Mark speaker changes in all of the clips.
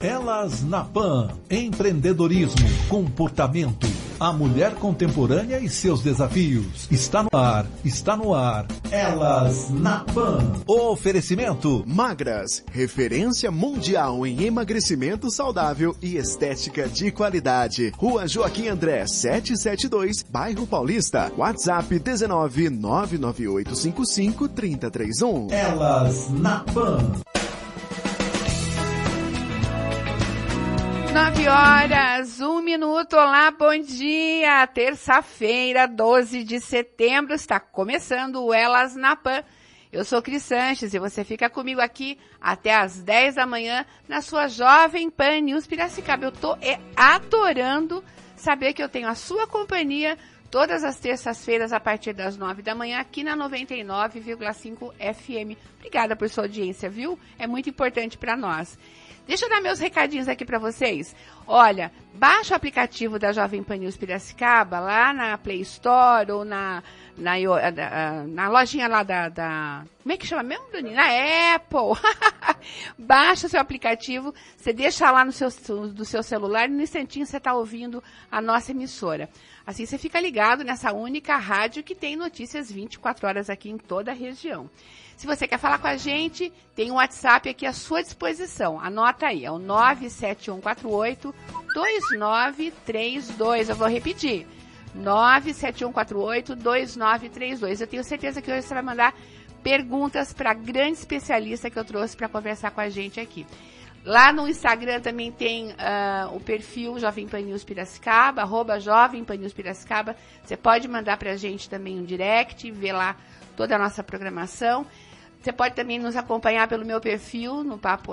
Speaker 1: Elas na Pan, empreendedorismo, comportamento, a mulher contemporânea e seus desafios. Está no ar. Elas na Pan. Oferecimento
Speaker 2: Magras, referência mundial em emagrecimento saudável e estética de qualidade. Rua Joaquim André, 772, Bairro Paulista. WhatsApp 19 99855 3031.
Speaker 1: Elas na Pan.
Speaker 3: 9h01. Olá, bom dia. Terça-feira, 12 de setembro, está começando o Elas na Pan. Eu sou Cris Sanches e você fica comigo aqui até às 10 da manhã na sua Jovem Pan News Piracicaba. Eu tô adorando saber que eu tenho a sua companhia todas as terças-feiras a partir das 9 da manhã aqui na 99,5 FM. Obrigada por sua audiência, viu? É muito importante para nós. Deixa eu dar meus recadinhos aqui para vocês. Olha, baixa o aplicativo da Jovem Pan News Piracicaba lá na Play Store ou na lojinha lá da... Como é que chama mesmo, Dani? Na Apple. Baixa o seu aplicativo, você deixa lá do seu celular e no instantinho você está ouvindo a nossa emissora. Assim você fica ligado nessa única rádio que tem notícias 24 horas aqui em toda a região. Se você quer falar com a gente, tem um WhatsApp aqui à sua disposição. Anota aí, é o 97148-2932. Eu vou repetir, 97148-2932. Eu tenho certeza que hoje você vai mandar perguntas para a grande especialista que eu trouxe para conversar com a gente aqui. Lá no Instagram também tem o perfil Jovem Pan News Piracicaba, @Jovem Pan News Piracicaba. Você pode mandar para a gente também um direct, ver lá toda a nossa programação. Você pode também nos acompanhar pelo meu perfil, no Papo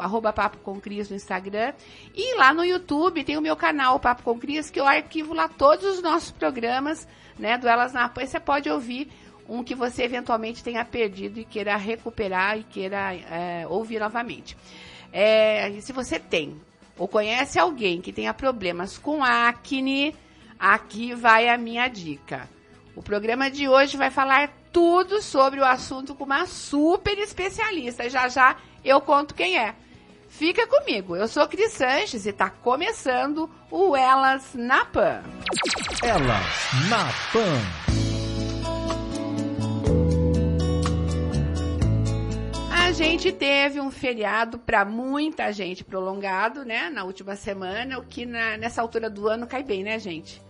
Speaker 3: com Cris no Instagram. E lá no YouTube tem o meu canal, o Papo com Cris, que eu arquivo lá todos os nossos programas, né, do Elas na Pan. Você pode ouvir um que você eventualmente tenha perdido e queira recuperar e queira ouvir novamente. Se você tem ou conhece alguém que tenha problemas com acne, aqui vai a minha dica. O programa de hoje vai falar tudo sobre o assunto com uma super especialista. Já já eu conto quem é. Fica comigo, eu sou Cris Sanches e está começando o Elas na Pan.
Speaker 1: Elas na Pan.
Speaker 3: A gente teve um feriado para muita gente prolongado, né, na última semana, o que nessa altura do ano cai bem, né, gente?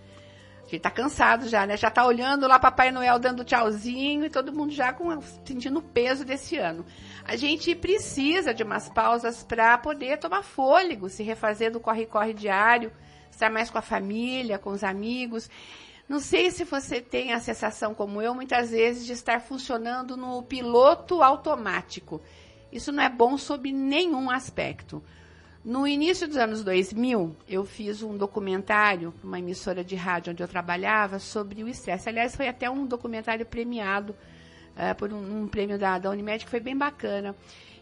Speaker 3: A gente tá cansado já, né? Já tá olhando lá Papai Noel dando tchauzinho e todo mundo já sentindo o peso desse ano. A gente precisa de umas pausas para poder tomar fôlego, se refazer do corre-corre diário, estar mais com a família, com os amigos. Não sei se você tem a sensação, como eu, muitas vezes, de estar funcionando no piloto automático. Isso não é bom sob nenhum aspecto. No início dos anos 2000, eu fiz um documentário para uma emissora de rádio onde eu trabalhava sobre o estresse. Aliás, foi até um documentário premiado por um prêmio da Unimed, que foi bem bacana.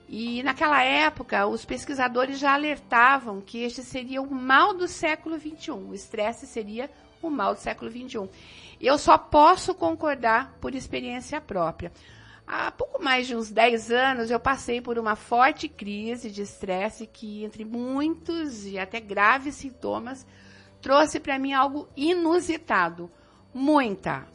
Speaker 3: E naquela época, os pesquisadores já alertavam que este seria o mal do século XXI. O estresse seria o mal do século XXI. Eu só posso concordar por experiência própria. Há pouco mais de uns 10 anos, eu passei por uma forte crise de estresse que, entre muitos e até graves sintomas, trouxe para mim algo inusitado. Muita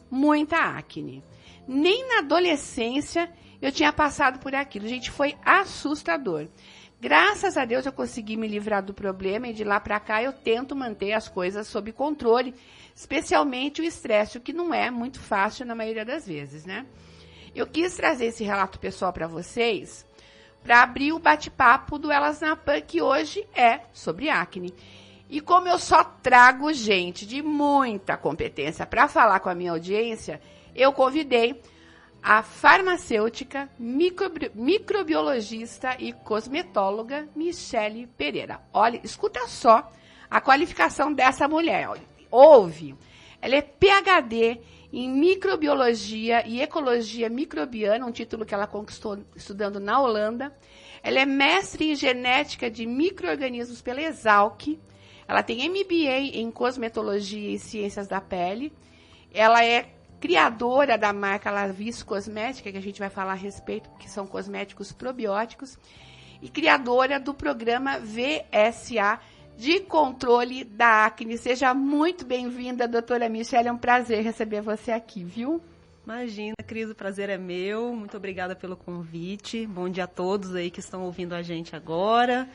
Speaker 3: acne. Nem na adolescência eu tinha passado por aquilo. Gente, foi assustador. Graças a Deus eu consegui me livrar do problema e de lá para cá eu tento manter as coisas sob controle, especialmente o estresse, o que não é muito fácil na maioria das vezes, né? Eu quis trazer esse relato pessoal para vocês, para abrir o bate-papo do Elas na Pan, que hoje é sobre acne. E como eu só trago gente de muita competência para falar com a minha audiência, eu convidei a farmacêutica, microbiologista e cosmetóloga Michele Pereira. Olha, escuta só a qualificação dessa mulher. Ouve, ela é PhD em microbiologia e ecologia microbiana, um título que ela conquistou estudando na Holanda. Ela é mestre em genética de micro-organismos pela Exalc. Ela tem MBA em cosmetologia e ciências da pele. Ela é criadora da marca Lavis Cosmética, que a gente vai falar a respeito, que são cosméticos probióticos. e criadora do programa VSA de controle da acne. Seja muito bem-vinda, doutora Michele, é um prazer receber você aqui, viu?
Speaker 4: Imagina, Cris, o prazer é meu. Muito obrigada pelo convite. Bom dia a todos aí que estão ouvindo a gente agora.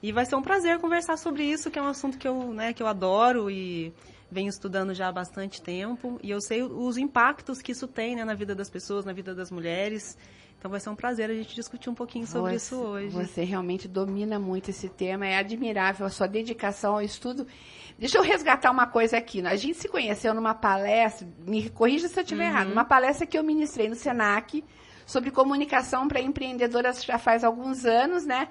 Speaker 4: E vai ser um prazer conversar sobre isso, que é um assunto que eu adoro e venho estudando já há bastante tempo. E eu sei os impactos que isso tem, né, na vida das pessoas, na vida das mulheres. Então vai ser um prazer a gente discutir um pouquinho sobre isso hoje.
Speaker 3: Você realmente domina muito esse tema, é admirável a sua dedicação ao estudo. Deixa eu resgatar uma coisa aqui. A gente se conheceu numa palestra, me corrija se eu estiver errado, numa palestra que eu ministrei no Senac sobre comunicação para empreendedoras já faz alguns anos, né?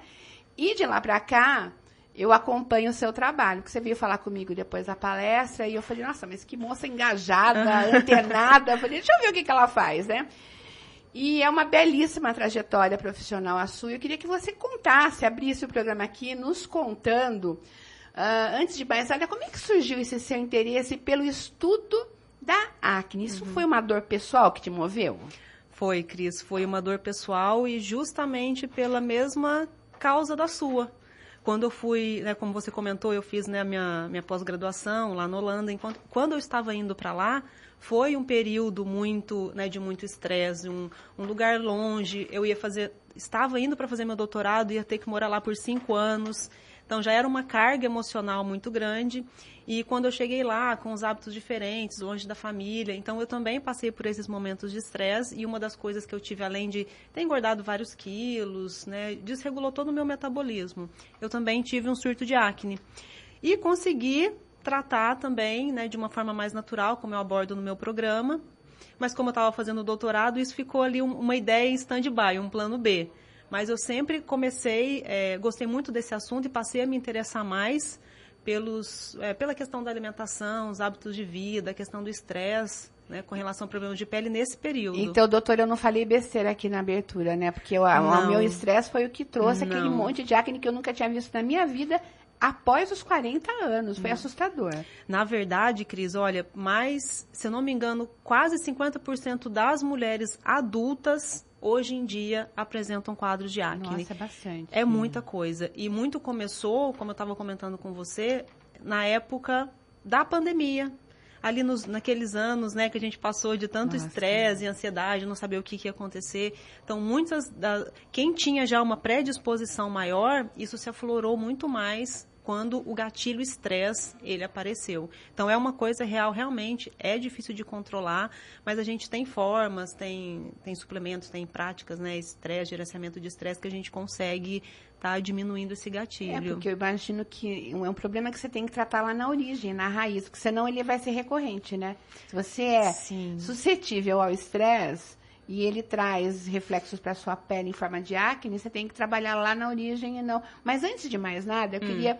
Speaker 3: E de lá para cá, eu acompanho o seu trabalho, que você veio falar comigo depois da palestra, e eu falei, nossa, mas que moça engajada, antenada. Eu falei, deixa eu ver o que ela faz, né? E é uma belíssima trajetória profissional a sua. Eu queria que você contasse, abrisse o programa aqui, nos contando, antes de mais nada, como é que surgiu esse seu interesse pelo estudo da acne? Isso foi uma dor pessoal que te moveu?
Speaker 4: Foi, Cris, foi uma dor pessoal e justamente pela mesma causa da sua. Quando eu fui, né, como você comentou, eu fiz, né, a minha pós-graduação lá na Holanda. Quando eu estava indo para lá, foi um período muito, né, de muito estresse, um lugar longe. Estava indo para fazer meu doutorado, ia ter que morar lá por 5 anos. Então já era uma carga emocional muito grande. E quando eu cheguei lá, com os hábitos diferentes, longe da família, então eu também passei por esses momentos de estresse. E uma das coisas que eu tive, além de ter engordado vários quilos, né, desregulou todo o meu metabolismo. Eu também tive um surto de acne. E consegui tratar também, né, de uma forma mais natural, como eu abordo no meu programa. Mas como eu estava fazendo o doutorado, isso ficou ali uma ideia em stand-by, um plano B. Mas eu sempre gostei muito desse assunto e passei a me interessar mais pela questão da alimentação, os hábitos de vida, a questão do estresse, né, com relação a problemas de pele nesse período.
Speaker 3: Então, doutora, eu não falei besteira aqui na abertura, né? Porque o meu estresse foi o que trouxe aquele monte de acne que eu nunca tinha visto na minha vida após os 40 anos. Foi assustador.
Speaker 4: Na verdade, Cris, olha, se eu não me engano, quase 50% das mulheres adultas hoje em dia apresentam quadros de acne.
Speaker 3: Nossa, é bastante.
Speaker 4: É muita coisa. E muito começou, como eu estava comentando com você, na época da pandemia. Ali naqueles anos, né, que a gente passou de tanto estresse e ansiedade, não sabia o que ia acontecer. Então, quem tinha já uma predisposição maior, isso se aflorou muito mais quando o gatilho estresse, ele apareceu. Então, é uma coisa real, realmente, é difícil de controlar, mas a gente tem formas, tem suplementos, tem práticas, né, estresse, gerenciamento de estresse, que a gente consegue estar diminuindo esse gatilho.
Speaker 3: Porque eu imagino que é um problema que você tem que tratar lá na origem, na raiz, porque senão ele vai ser recorrente, né? Se você é suscetível ao estresse e ele traz reflexos para a sua pele em forma de acne, você tem que trabalhar lá na origem e não. Mas antes de mais nada, eu queria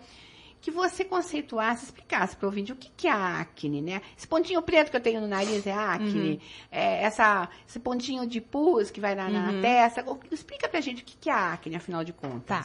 Speaker 3: que você conceituasse, explicasse para o ouvinte o que é a acne, né? Esse pontinho preto que eu tenho no nariz é acne? Esse pontinho de pus que vai na testa? Explica pra gente o que é a acne, afinal de contas.
Speaker 4: Tá.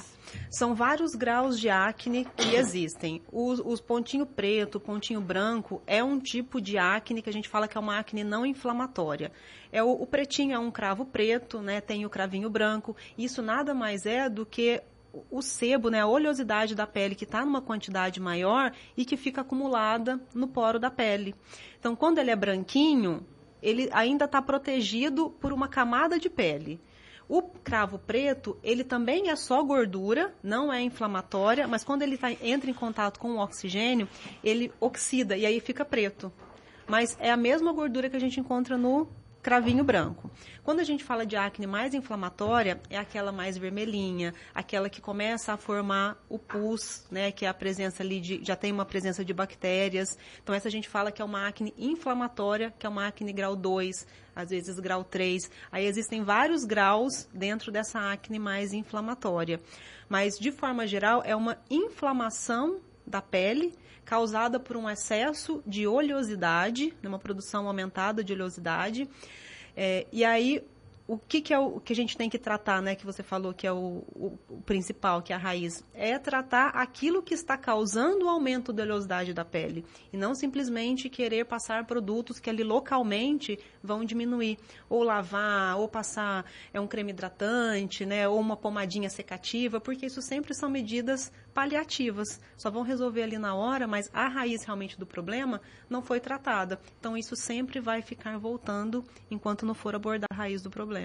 Speaker 4: São vários graus de acne que existem. Os pontinho preto, pontinho branco, é um tipo de acne que a gente fala que é uma acne não inflamatória. O pretinho é um cravo preto, né? Tem o cravinho branco. Isso nada mais é do que o sebo, né, a oleosidade da pele que está numa quantidade maior e que fica acumulada no poro da pele. Então, quando ele é branquinho, ele ainda está protegido por uma camada de pele. O cravo preto, ele também é só gordura, não é inflamatória, mas quando ele entra em contato com o oxigênio, ele oxida e aí fica preto. Mas é a mesma gordura que a gente encontra no cravinho branco. Quando a gente fala de acne mais inflamatória, é aquela mais vermelhinha, aquela que começa a formar o pus, né, que é a presença ali já tem uma presença de bactérias. Então essa a gente fala que é uma acne inflamatória, que é uma acne grau 2, às vezes grau 3. Aí existem vários graus dentro dessa acne mais inflamatória. Mas de forma geral é uma inflamação da pele causada por um excesso de oleosidade, uma produção aumentada de oleosidade. E aí, o que é o que a gente tem que tratar, né? Que você falou que é o principal, que é a raiz. É tratar aquilo que está causando o aumento da oleosidade da pele. E não simplesmente querer passar produtos que ali localmente vão diminuir. Ou lavar, ou passar um creme hidratante, né? Ou uma pomadinha secativa, porque isso sempre são medidas paliativas. Só vão resolver ali na hora, mas a raiz realmente do problema não foi tratada. Então, isso sempre vai ficar voltando enquanto não for abordar a raiz do problema.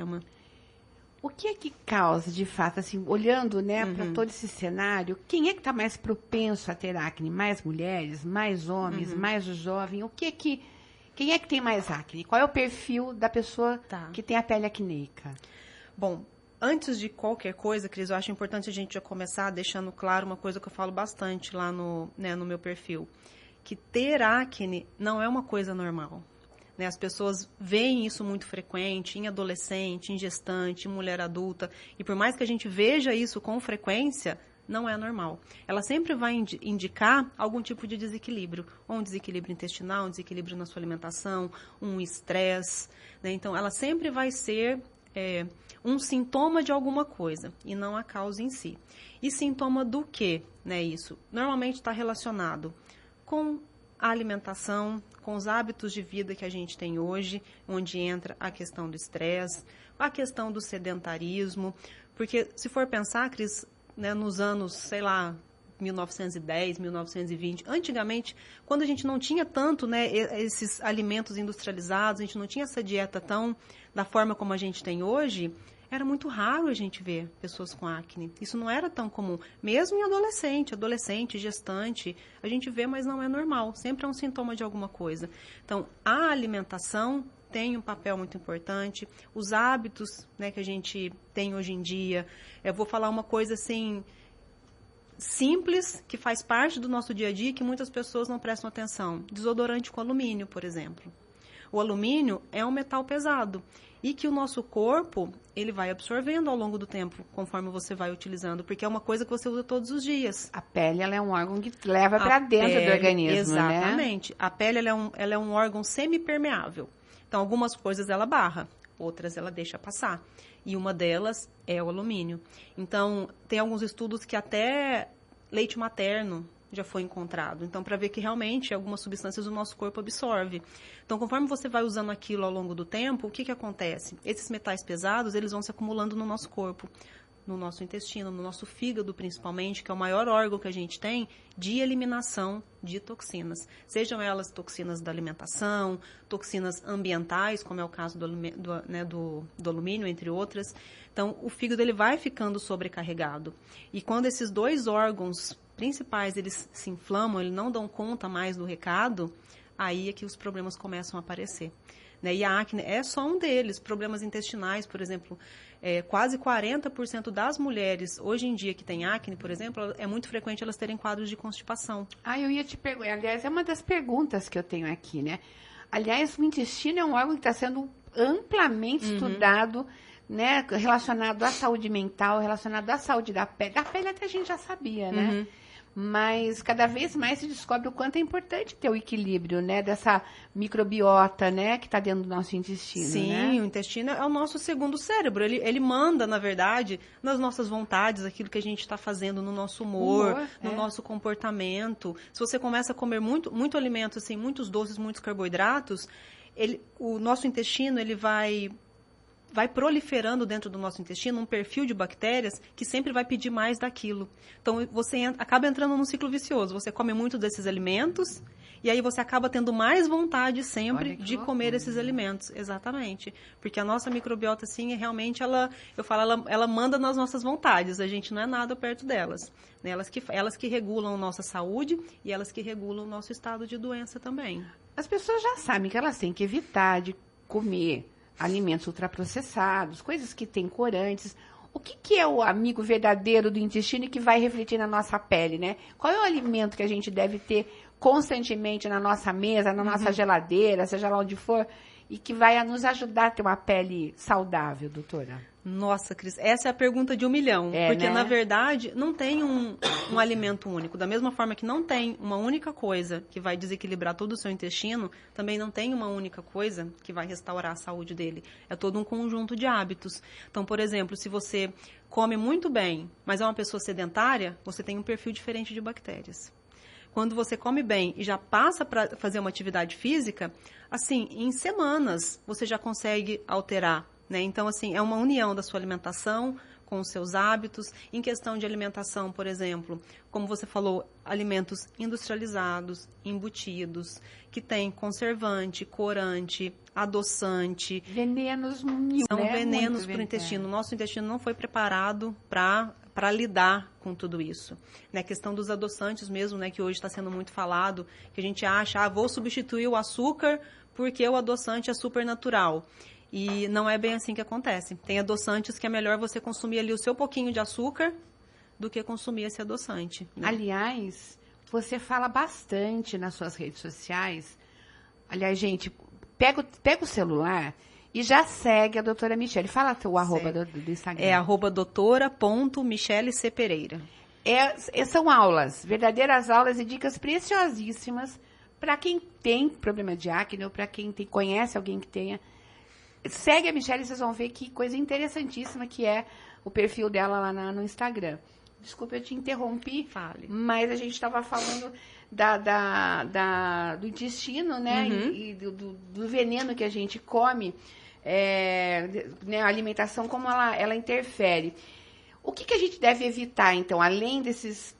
Speaker 3: O que é que causa, de fato, assim, olhando, né, para todo esse cenário, quem é que está mais propenso a ter acne? Mais mulheres, mais homens, mais jovens? Quem é que tem mais acne? Qual é o perfil da pessoa que tem a pele acneica?
Speaker 4: Bom, antes de qualquer coisa, Cris, eu acho importante a gente já começar deixando claro uma coisa que eu falo bastante lá no meu perfil, que ter acne não é uma coisa normal. As pessoas veem isso muito frequente em adolescente, em gestante, em mulher adulta. E por mais que a gente veja isso com frequência, não é normal. Ela sempre vai indicar algum tipo de desequilíbrio. Ou um desequilíbrio intestinal, um desequilíbrio na sua alimentação, um estresse. Então, ela sempre vai ser um sintoma de alguma coisa e não a causa em si. E sintoma do quê, isso? Normalmente está relacionado com a alimentação, com os hábitos de vida que a gente tem hoje, onde entra a questão do estresse, a questão do sedentarismo, porque se for pensar, Cris, nos anos, 1910, 1920, antigamente, quando a gente não tinha tanto, esses alimentos industrializados, a gente não tinha essa dieta tão da forma como a gente tem hoje, era muito raro a gente ver pessoas com acne. Isso não era tão comum. Mesmo em adolescente, gestante, a gente vê, mas não é normal. Sempre é um sintoma de alguma coisa. Então, a alimentação tem um papel muito importante. Os hábitos, que a gente tem hoje em dia. Eu vou falar uma coisa assim simples, que faz parte do nosso dia a dia, que muitas pessoas não prestam atenção. Desodorante com alumínio, por exemplo. O alumínio é um metal pesado e que o nosso corpo, ele vai absorvendo ao longo do tempo, conforme você vai utilizando, porque é uma coisa que você usa todos os dias.
Speaker 3: A pele, ela é um órgão que leva para dentro do organismo,
Speaker 4: exatamente. Né? A pele, ela é um órgão semipermeável. Então, algumas coisas ela barra, outras ela deixa passar. E uma delas é o alumínio. Então, tem alguns estudos que até leite materno já foi encontrado. Então, para ver que realmente algumas substâncias o nosso corpo absorve. Então, conforme você vai usando aquilo ao longo do tempo, o que acontece? Esses metais pesados, eles vão se acumulando no nosso corpo, no nosso intestino, no nosso fígado, principalmente, que é o maior órgão que a gente tem de eliminação de toxinas. Sejam elas toxinas da alimentação, toxinas ambientais, como é o caso do alumínio, entre outras. Então, o fígado ele vai ficando sobrecarregado. E quando esses dois órgãos principais, eles se inflamam, eles não dão conta mais do recado, aí é que os problemas começam a aparecer. E a acne é só um deles. Problemas intestinais, por exemplo, quase 40% das mulheres hoje em dia que têm acne, por exemplo, é muito frequente elas terem quadros de constipação.
Speaker 3: Eu ia te perguntar, aliás, é uma das perguntas que eu tenho aqui, né? Aliás, o intestino é um órgão que está sendo amplamente estudado, né? Relacionado à saúde mental, relacionado à saúde da pele. Da pele até a gente já sabia, né? Mas cada vez mais se descobre o quanto é importante ter o equilíbrio, né, dessa microbiota, né, que está dentro do nosso intestino.
Speaker 4: Sim, o intestino é o nosso segundo cérebro. Ele manda, na verdade, nas nossas vontades, aquilo que a gente está fazendo no nosso humor, no nosso comportamento. Se você começa a comer muito alimento, assim, muitos doces, muitos carboidratos, o nosso intestino ele vai proliferando dentro do nosso intestino um perfil de bactérias que sempre vai pedir mais daquilo. Então, você acaba entrando num ciclo vicioso. Você come muito desses alimentos e aí você acaba tendo mais vontade sempre de comer esses alimentos. Exatamente. Porque a nossa microbiota, assim, realmente, ela manda nas nossas vontades. A gente não é nada perto delas. Elas que regulam a nossa saúde e elas que regulam o nosso estado de doença também.
Speaker 3: As pessoas já sabem que elas têm que evitar de comer alimentos ultraprocessados, coisas que têm corantes. O que é o amigo verdadeiro do intestino e que vai refletir na nossa pele, né? Qual é o alimento que a gente deve ter constantemente na nossa mesa, na nossa geladeira, seja lá onde for, e que vai nos ajudar a ter uma pele saudável, doutora?
Speaker 4: Nossa, Cris, essa é a pergunta de 1 milhão. Porque, na verdade, não tem um alimento único. Da mesma forma que não tem uma única coisa que vai desequilibrar todo o seu intestino, também não tem uma única coisa que vai restaurar a saúde dele. É todo um conjunto de hábitos. Então, por exemplo, se você come muito bem, mas é uma pessoa sedentária, você tem um perfil diferente de bactérias. Quando você come bem e já passa para fazer uma atividade física, assim, em semanas você já consegue alterar. Então, assim, é uma união da sua alimentação com os seus hábitos. Em questão de alimentação, por exemplo, como você falou, alimentos industrializados, embutidos, que tem conservante, corante, adoçante.
Speaker 3: Venenos,
Speaker 4: são venenos para o intestino. O nosso intestino não foi preparado para lidar com tudo isso. A questão dos adoçantes mesmo, que hoje está sendo muito falado, que a gente acha, vou substituir o açúcar porque o adoçante é super natural. E não é bem assim que acontece. Tem adoçantes que é melhor você consumir ali o seu pouquinho de açúcar do que consumir esse adoçante.
Speaker 3: Aliás, você fala bastante nas suas redes sociais. Aliás, gente, pega o celular e já segue a doutora Michele. Fala o arroba do Instagram.
Speaker 4: É @doutora.michelec.pereira.
Speaker 3: São aulas, verdadeiras aulas e dicas preciosíssimas para quem tem problema de acne ou para quem conhece alguém que tenha. Segue a Michele, vocês vão ver que coisa interessantíssima que é o perfil dela lá no Instagram. Desculpa, eu te interrompi.
Speaker 4: Fale.
Speaker 3: Mas a gente estava falando do intestino, né? E do veneno que a gente come, a alimentação, como ela interfere. O que a gente deve evitar, então, além desses...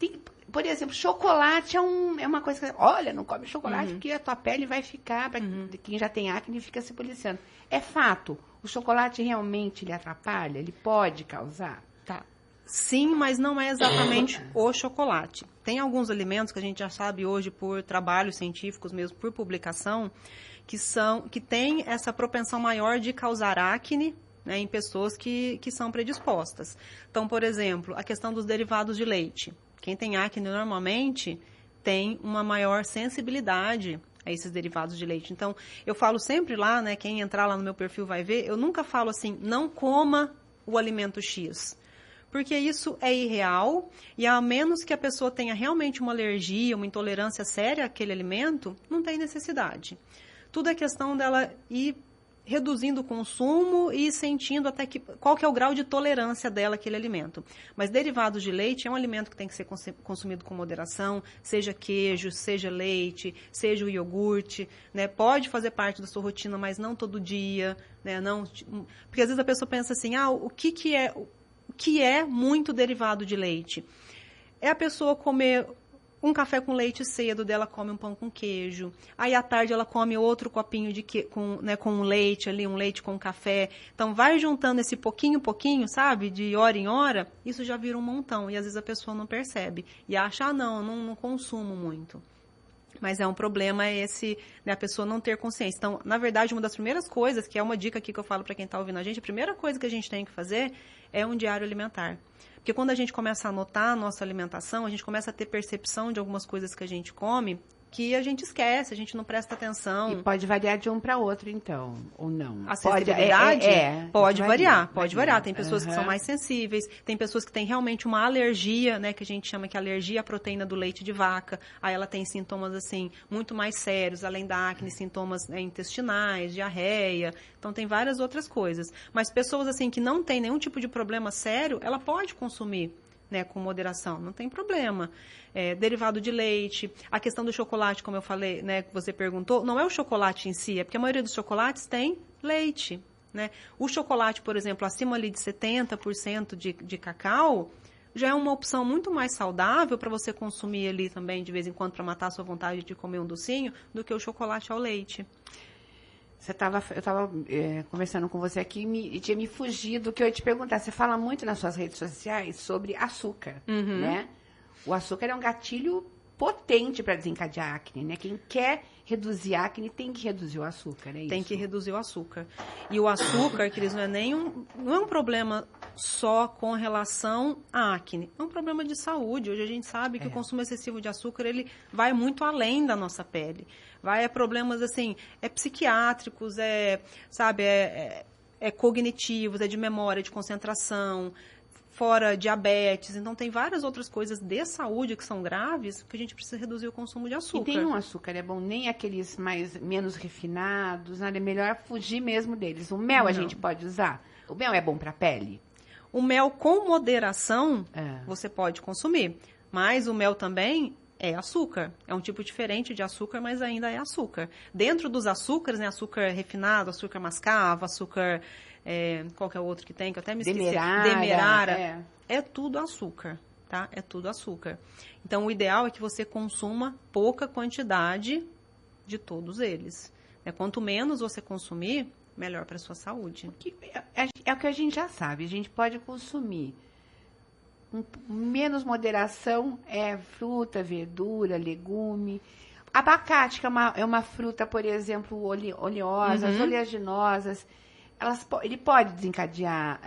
Speaker 3: Por exemplo, chocolate é uma coisa que... Olha, não come chocolate porque a tua pele vai ficar... Para quem já tem acne, fica se policiando. É fato. O chocolate realmente ele atrapalha? Ele pode causar?
Speaker 4: Tá. Sim, mas não é exatamente o chocolate. Tem alguns alimentos que a gente já sabe hoje por trabalhos científicos, mesmo por publicação, que têm essa propensão maior de causar acne, em pessoas que são predispostas. Então, por exemplo, a questão dos derivados de leite. Quem tem acne normalmente tem uma maior sensibilidade a esses derivados de leite. Então, eu falo sempre lá, quem entrar lá no meu perfil vai ver, eu nunca falo assim, não coma o alimento X. Porque isso é irreal e a menos que a pessoa tenha realmente uma alergia, uma intolerância séria àquele alimento, não tem necessidade. Tudo é questão dela ir reduzindo o consumo e sentindo até qual que é o grau de tolerância dela àquele alimento. Mas derivados de leite é um alimento que tem que ser consumido com moderação, seja queijo, seja leite, seja o iogurte, Pode fazer parte da sua rotina, mas não todo dia, Não, porque às vezes a pessoa pensa assim, o que é muito derivado de leite? É a pessoa comer um café com leite cedo, dela come um pão com queijo. Aí, à tarde, ela come outro copinho com leite ali, um leite com café. Então, vai juntando esse pouquinho, sabe? De hora em hora, isso já vira um montão. E, às vezes, a pessoa não percebe. E acha, não consumo muito. Mas é um problema esse, a pessoa não ter consciência. Então, na verdade, uma das primeiras coisas, que é uma dica aqui que eu falo para quem está ouvindo a primeira coisa que a gente tem que fazer é um diário alimentar. Porque quando a gente começa a anotar a nossa alimentação, a gente começa a ter percepção de algumas coisas que a gente come que a gente esquece, a gente não presta atenção.
Speaker 3: E pode variar de um para outro, então, ou não?
Speaker 4: A sensibilidade pode variar. Tem pessoas que são mais sensíveis, tem pessoas que têm realmente uma alergia, que a gente chama que alergia à proteína do leite de vaca. Aí ela tem sintomas, assim, muito mais sérios, além da acne, sintomas intestinais, diarreia. Então, tem várias outras coisas. Mas pessoas, assim, que não têm nenhum tipo de problema sério, ela pode consumir, com moderação, não tem problema. Derivado de leite, a questão do chocolate, como eu falei, que você perguntou, não é o chocolate em si, é porque a maioria dos chocolates tem leite, O chocolate, por exemplo, acima ali de 70% de cacau, já é uma opção muito mais saudável para você consumir ali também, de vez em quando, para matar a sua vontade de comer um docinho, do que o chocolate ao leite.
Speaker 3: Eu estava conversando com você aqui e tinha me fugido do que eu ia te perguntar. Você fala muito nas suas redes sociais sobre açúcar, O açúcar é um gatilho potente para desencadear acne, né? Quem quer reduzir acne tem que reduzir o açúcar, é isso?
Speaker 4: Tem que reduzir o açúcar. E o açúcar, Cris, não é um problema só com relação à acne. É um problema de saúde. Hoje a gente sabe que o consumo excessivo de açúcar, ele vai muito além da nossa pele. Vai a problemas, assim, psiquiátricos, cognitivos, de memória, de concentração, fora diabetes. Então, tem várias outras coisas de saúde que são graves que a gente precisa reduzir o consumo de açúcar.
Speaker 3: E nenhum açúcar é bom, nem aqueles menos refinados, nada, é melhor fugir mesmo deles. O mel a gente pode usar? O mel é bom para a pele?
Speaker 4: O mel com moderação você pode consumir, mas o mel também é açúcar. É um tipo diferente de açúcar, mas ainda é açúcar. Dentro dos açúcares, né, açúcar refinado, açúcar mascavo, açúcar... qual que é o outro que tem, que eu até me esqueci? Demerara. É tudo açúcar, tá? É tudo açúcar. Então, o ideal é que você consuma pouca quantidade de todos eles. Quanto menos você consumir, melhor para a sua saúde.
Speaker 3: É o que a gente já sabe. A gente pode consumir menos moderação, fruta, verdura, legume. Abacate, que é uma fruta, por exemplo, oleosa, as oleaginosas. Ele pode desencadear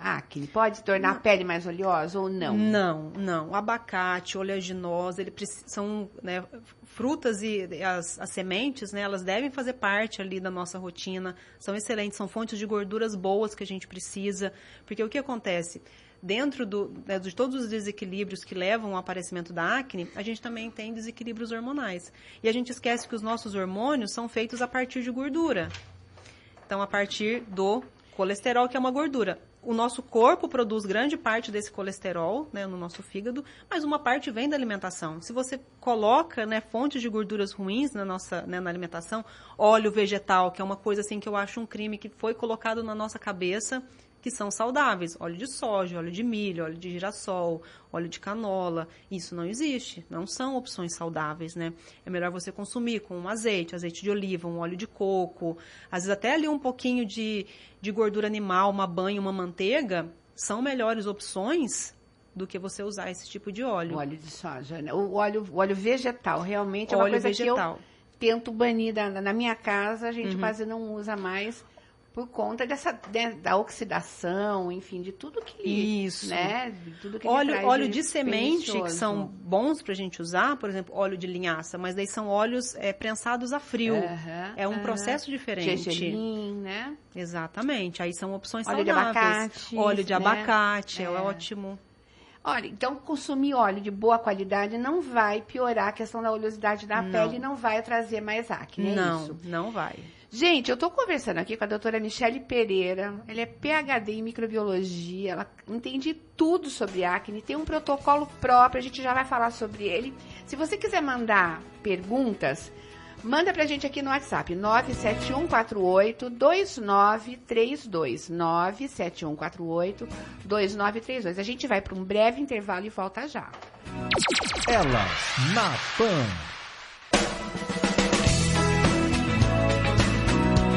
Speaker 3: acne? Pode tornar a pele mais oleosa ou não?
Speaker 4: Não. O abacate, oleaginosa, são frutas e as sementes, né, elas devem fazer parte ali da nossa rotina. São excelentes, são fontes de gorduras boas que a gente precisa. Porque o que acontece? Dentro de todos os desequilíbrios que levam ao aparecimento da acne, a gente também tem desequilíbrios hormonais. E a gente esquece que os nossos hormônios são feitos a partir de gordura. Então, a partir do colesterol, que é uma gordura. O nosso corpo produz grande parte desse colesterol, né, no nosso fígado, mas uma parte vem da alimentação. Se você coloca, né, fontes de gorduras ruins na alimentação, óleo vegetal, que é uma coisa assim que eu acho um crime que foi colocado na nossa cabeça, que são saudáveis. Óleo de soja, óleo de milho, óleo de girassol, óleo de canola. Isso não existe. Não são opções saudáveis, né? É melhor você consumir com um azeite de oliva, um óleo de coco. Às vezes até ali um pouquinho de gordura animal, uma banha, uma manteiga, são melhores opções do que você usar esse tipo de óleo.
Speaker 3: O óleo de soja, né? O óleo vegetal, realmente é uma coisa vegetal que eu tento banir na minha casa. A gente quase não usa mais, por conta da oxidação, enfim, de tudo que...
Speaker 4: Isso.
Speaker 3: Né, de tudo que
Speaker 4: óleo de semente, que são bons pra gente usar, por exemplo, óleo de linhaça, mas daí são óleos prensados a frio. É um processo diferente.
Speaker 3: Gergelim, né?
Speaker 4: Exatamente. Aí são opções
Speaker 3: óleo
Speaker 4: saudáveis.
Speaker 3: De abacate,
Speaker 4: óleo de abacate, é ótimo.
Speaker 3: Olha, então consumir óleo de boa qualidade não vai piorar a questão da oleosidade da pele e não vai trazer mais acne, isso?
Speaker 4: Não vai.
Speaker 3: Gente, eu estou conversando aqui com a doutora Michele Pereira. Ela é PhD em microbiologia, ela entende tudo sobre acne, tem um protocolo próprio, a gente já vai falar sobre ele. Se você quiser mandar perguntas, manda pra gente aqui no WhatsApp, 97148-2932. 97148-2932. A gente vai para um breve intervalo e volta já.
Speaker 1: Elas na Pan.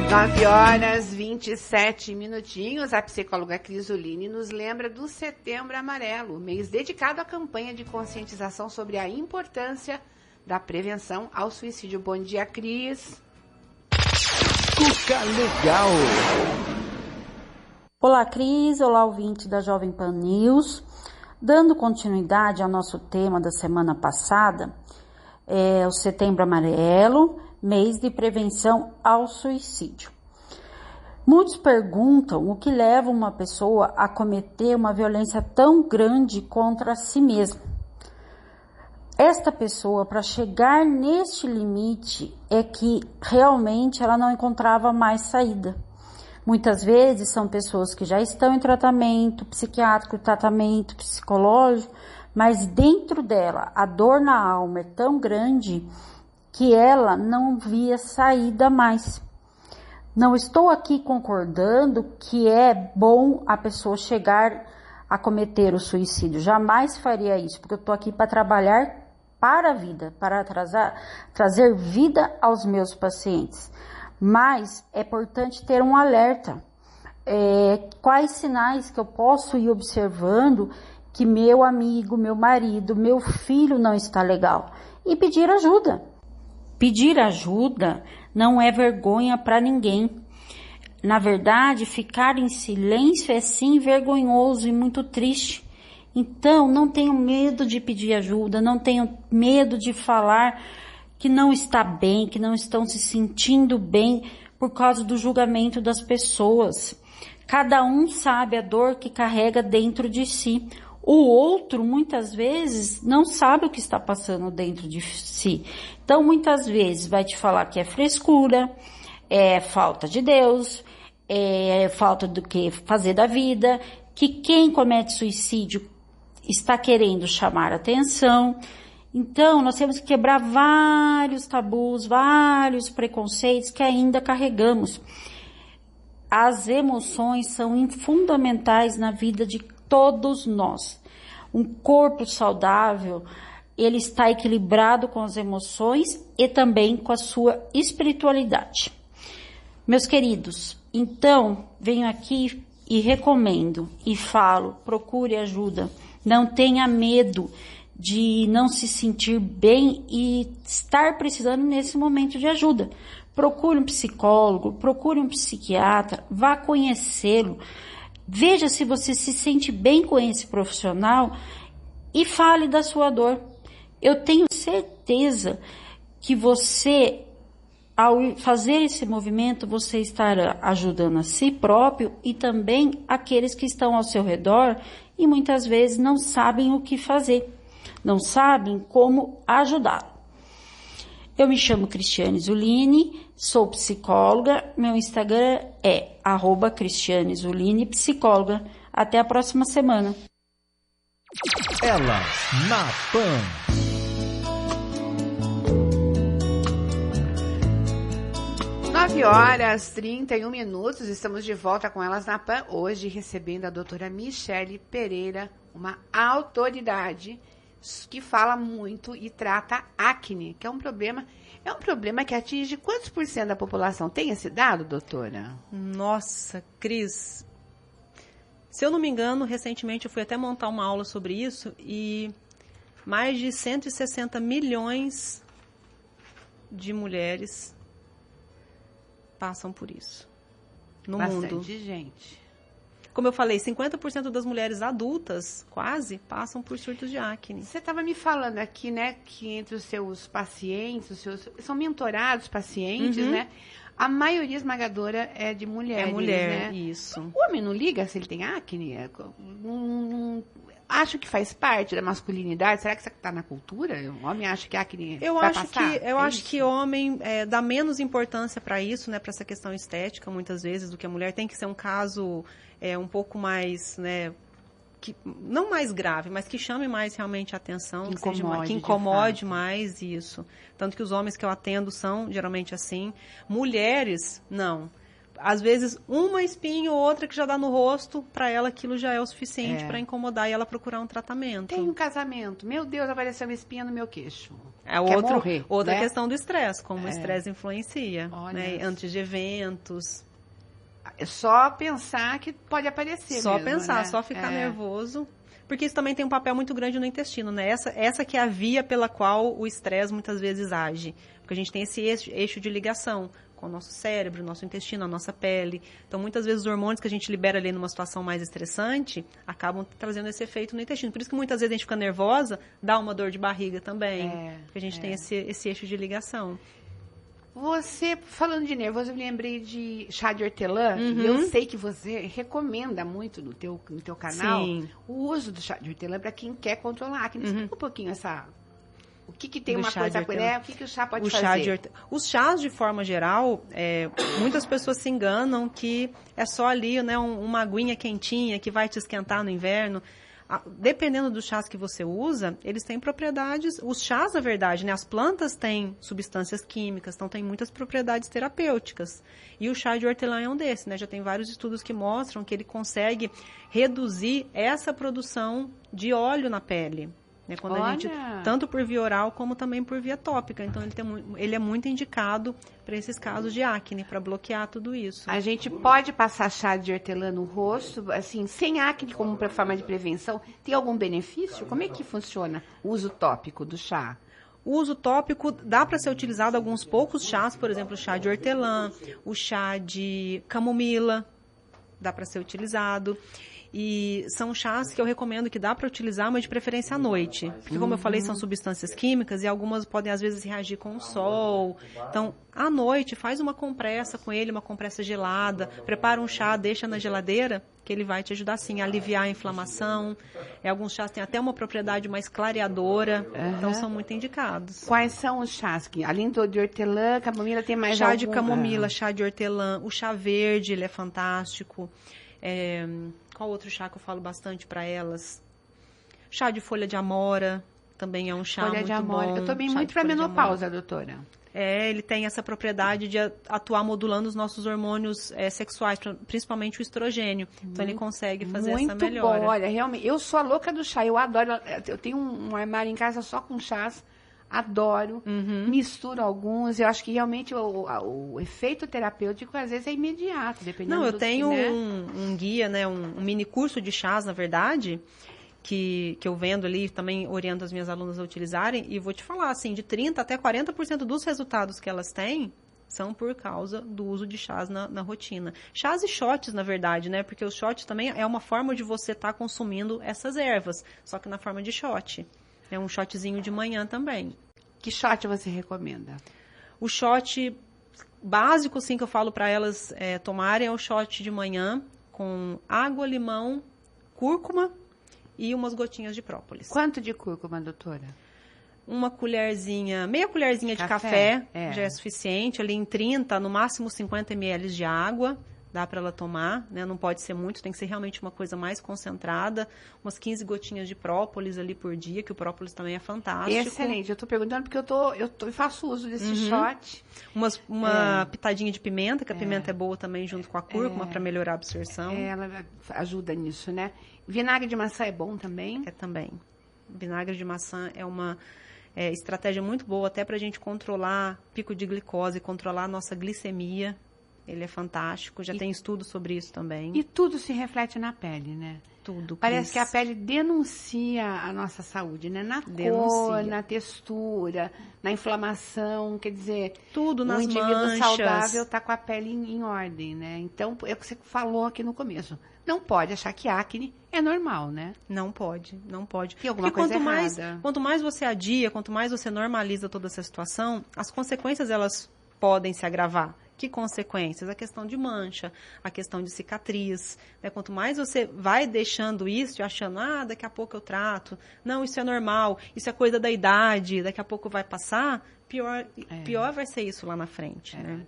Speaker 3: 9h27. A psicóloga Crisoline nos lembra do Setembro Amarelo, mês dedicado à campanha de conscientização sobre a importância da prevenção ao suicídio. Bom dia, Cris.
Speaker 2: Cuca Legal.
Speaker 5: Olá, Cris. Olá, ouvinte da Jovem Pan News. Dando continuidade ao nosso tema da semana passada, o Setembro Amarelo, mês de prevenção ao suicídio. Muitos perguntam o que leva uma pessoa a cometer uma violência tão grande contra si mesma. Esta pessoa, para chegar neste limite, é que realmente ela não encontrava mais saída. Muitas vezes são pessoas que já estão em tratamento psiquiátrico, tratamento psicológico, mas dentro dela a dor na alma é tão grande que ela não via saída mais. Não estou aqui concordando que é bom a pessoa chegar a cometer o suicídio. Jamais faria isso, porque eu estou aqui para trabalhar para a vida, para trazer vida aos meus pacientes. Mas é importante ter um alerta. Quais sinais que eu posso ir observando que meu amigo, meu marido, meu filho não está legal e pedir ajuda. Pedir ajuda não é vergonha para ninguém. Na verdade, ficar em silêncio é sim vergonhoso e muito triste. Então, não tenham medo de pedir ajuda, não tenham medo de falar que não está bem, que não estão se sentindo bem por causa do julgamento das pessoas. Cada um sabe a dor que carrega dentro de si. O outro, muitas vezes, não sabe o que está passando dentro de si. Então, muitas vezes, vai te falar que é frescura, é falta de Deus, é falta do que fazer da vida, que quem comete suicídio está querendo chamar atenção. Então, nós temos que quebrar vários tabus, vários preconceitos que ainda carregamos. As emoções são fundamentais na vida de todos nós. Um corpo saudável, ele está equilibrado com as emoções e também com a sua espiritualidade. Meus queridos, então, venho aqui e recomendo e falo, procure ajuda. Não tenha medo de não se sentir bem e estar precisando nesse momento de ajuda. Procure um psicólogo, procure um psiquiatra, vá conhecê-lo. Veja se você se sente bem com esse profissional e fale da sua dor. Eu tenho certeza que você, ao fazer esse movimento, você estará ajudando a si próprio e também aqueles que estão ao seu redor e muitas vezes não sabem o que fazer, não sabem como ajudá-lo. Eu me chamo Cristiane Zulini, sou psicóloga, meu Instagram é @CristianeZulini, psicóloga. Até a próxima semana.
Speaker 1: Elas na Pan.
Speaker 3: Nove horas 31 minutos, estamos de volta com Elas na Pan, hoje recebendo a doutora Michele Pereira, uma autoridade que fala muito e trata acne, que é um problema que atinge quantos por cento da população? Tem esse dado, doutora?
Speaker 4: Nossa, Cris, se eu não me engano, recentemente eu fui até montar uma aula sobre isso e mais de 160 milhões de mulheres passam por isso no mundo.
Speaker 3: Bastante gente.
Speaker 4: Como eu falei, 50% das mulheres adultas, quase, passam por surtos de acne.
Speaker 3: Você estava me falando aqui, né, que entre os seus pacientes, são mentorados pacientes, né? A maioria esmagadora é de mulheres,
Speaker 4: É mulher,
Speaker 3: né?
Speaker 4: isso.
Speaker 3: O homem não liga se ele tem acne? Acho que faz parte da masculinidade. Será que isso está na cultura? O homem acha que acne vai passar?
Speaker 4: Eu acho que o homem dá menos importância para isso, né, para essa questão estética, muitas vezes, do que a mulher. Tem que ser um caso um pouco mais, né, não mais grave, mas que chame mais realmente a atenção, que incomode mais isso. Tanto que os homens que eu atendo são geralmente assim. Mulheres, não. Às vezes, uma espinha ou outra que já dá no rosto, para ela aquilo já é o suficiente para incomodar e ela procurar um tratamento.
Speaker 3: Tem um casamento. Meu Deus, apareceu uma espinha no meu queixo.
Speaker 4: Outra
Speaker 3: né?
Speaker 4: questão do estresse, como o estresse influencia.
Speaker 3: Olha,
Speaker 4: né? Antes de eventos.
Speaker 3: É só pensar que pode aparecer
Speaker 4: Só
Speaker 3: mesmo,
Speaker 4: pensar,
Speaker 3: né?
Speaker 4: só ficar nervoso. Porque isso também tem um papel muito grande no intestino, né? Essa que é a via pela qual o estresse muitas vezes age. Porque a gente tem esse eixo de ligação com o nosso cérebro, o nosso intestino, a nossa pele. Então, muitas vezes, os hormônios que a gente libera ali numa situação mais estressante acabam trazendo esse efeito no intestino. Por isso que muitas vezes a gente fica nervosa, dá uma dor de barriga também. Porque a gente tem esse eixo de ligação.
Speaker 3: Você, falando de nervoso, eu me lembrei de chá de hortelã. E eu sei que você recomenda muito no teu canal o uso do chá de hortelã para quem quer controlar acne. Explica um pouquinho o que tem uma coisa com ele, o que o chá pode fazer?
Speaker 4: Os chás, de forma geral, muitas pessoas se enganam que é só ali, né, uma aguinha quentinha que vai te esquentar no inverno. Dependendo dos chás que você usa, eles têm propriedades. Os chás, na verdade, né, as plantas têm substâncias químicas, então tem muitas propriedades terapêuticas. E o chá de hortelã é um desses, né? Já tem vários estudos que mostram que ele consegue reduzir essa produção de óleo na pele. né? Quando a gente, tanto por via oral como também por via tópica. Então, ele é muito indicado para esses casos de acne, para bloquear tudo isso.
Speaker 3: A gente pode passar chá de hortelã no rosto, assim, sem acne, como forma de prevenção? Tem algum benefício? Como é que funciona o uso tópico do chá?
Speaker 4: O uso tópico dá para ser utilizado alguns poucos chás, por exemplo, o chá de hortelã, o chá de camomila, dá para ser utilizado. E são chás que eu recomendo que dá para utilizar, mas de preferência à noite. Porque, como eu falei, são substâncias químicas e algumas podem, às vezes, reagir com o sol. Então, à noite, faz uma compressa com ele, uma compressa gelada. Prepara um chá, deixa na geladeira, que ele vai te ajudar, sim, a aliviar a inflamação. Alguns chás têm até uma propriedade mais clareadora. Então, são muito indicados.
Speaker 3: Quais são os chás? Que, além de hortelã, camomila, tem mais
Speaker 4: chá de camomila, chá de hortelã. O chá verde, ele é fantástico. Qual outro chá que eu falo bastante para elas? Chá de folha de amora, também é um chá muito bom.
Speaker 3: Eu tomei muito para menopausa, doutora.
Speaker 4: Ele tem essa propriedade de atuar modulando os nossos hormônios sexuais, principalmente o estrogênio. Então, ele consegue fazer essa melhora.
Speaker 3: Muito bom, olha, realmente, eu sou a louca do chá, eu adoro, eu tenho um armário em casa só com chás, adoro, misturo alguns, eu acho que realmente o efeito terapêutico às vezes é imediato, dependendo
Speaker 4: eu tenho um guia, né, um mini curso de chás, na verdade, que eu vendo ali, também oriento as minhas alunas a utilizarem, e vou te falar, assim, de 30% até 40% dos resultados que elas têm são por causa do uso de chás na rotina. Chás e shots, na verdade, né, porque o shot também é uma forma de você estar consumindo essas ervas, só que na forma de shot. É um shotzinho de manhã também.
Speaker 3: Que shot você recomenda?
Speaker 4: O shot básico, sim, que eu falo para elas tomarem é o shot de manhã com água, limão, cúrcuma e umas gotinhas de própolis.
Speaker 3: Quanto de cúrcuma, doutora?
Speaker 4: Uma colherzinha, meia colherzinha de café já é suficiente. Ali em 30, no máximo 50 ml de água. Dá para ela tomar, né? Não pode ser muito, tem que ser realmente uma coisa mais concentrada. Umas 15 gotinhas de própolis ali por dia, que o própolis também é fantástico.
Speaker 3: Excelente, eu tô perguntando porque eu faço uso desse shot.
Speaker 4: Uma pitadinha de pimenta, que a pimenta é boa também junto com a cúrcuma para melhorar a absorção.
Speaker 3: Ela ajuda nisso, né? Vinagre de maçã é bom também?
Speaker 4: Também. Vinagre de maçã é uma estratégia muito boa até para a gente controlar pico de glicose, controlar a nossa glicemia. Ele é fantástico, já tem estudos sobre isso também.
Speaker 3: E tudo se reflete na pele, né?
Speaker 4: Tudo.
Speaker 3: Parece que a pele denuncia a nossa saúde, né? Na cor, na textura, na inflamação, quer dizer...
Speaker 4: Tudo nas manchas.
Speaker 3: O indivíduo saudável está com a pele em ordem, né? Então, é o que você falou aqui no começo. Não pode achar que acne é normal, né?
Speaker 4: Não pode. Tem
Speaker 3: alguma coisa errada.
Speaker 4: Quanto mais você adia, quanto mais você normaliza toda essa situação, as consequências, elas podem se agravar. Que consequências? A questão de mancha, a questão de cicatriz, né? Quanto mais você vai deixando isso, achando, daqui a pouco eu trato, não, isso é normal, isso é coisa da idade, daqui a pouco vai passar, pior vai ser isso lá na frente, né?